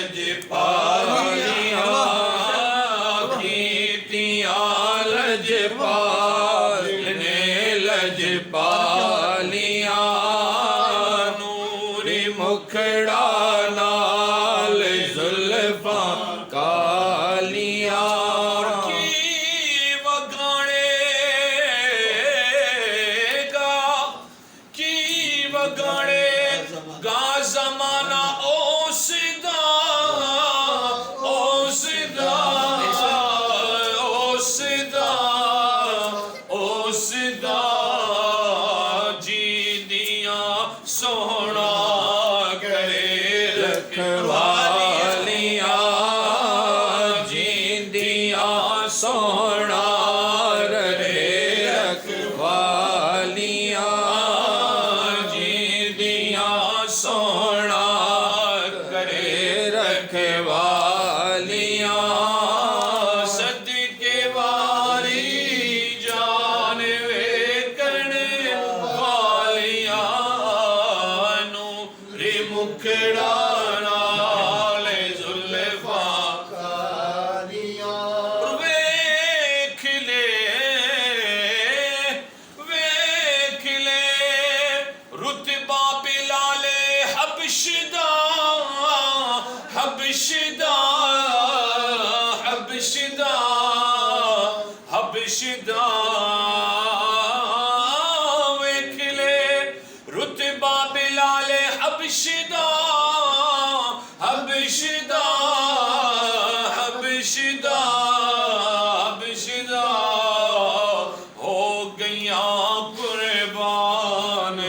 لجپالیاں کیتیاں لجپال نے لجپالیاں نوری مکھڑا نال زلفاں کالیاں گا زمانہ اوسدا اوسدا اوسدا اوسدا جی دیاں سونا کرے رکھوالیاں جی دیاں سونا کرے رکھوالیاں سونا کرے رکھوالیاں صدقے واری جان ویکھن والیاں نوری مکھڑا نال زلفاں کالیاں ویکھ لے رتبہ بلال حبشدہ حبشدہ حبشدہ حبشدہ ویکھ لے رتبہ بلال حبشدہ حبشدہ حبشدہ حبشدہ ہو گیاں قربان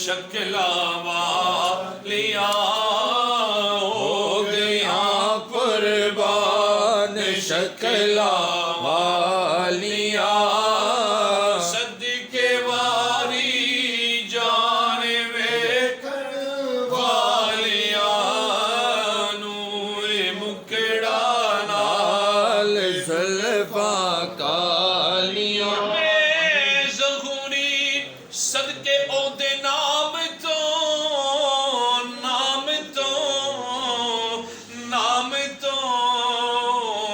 شکلاں والیاں ہو گیاں قربان شکلاں والیاں صدقے واری جان ویکھن والیاں نوری مکھڑا نال زلفاں کالیاں ظہوری صدقے او دے نام تو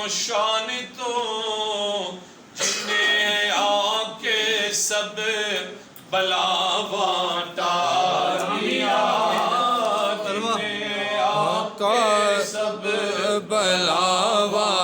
شان تو جنہیں آکے سب بلاواں ٹالیا جنہیں آکے سب بلاواں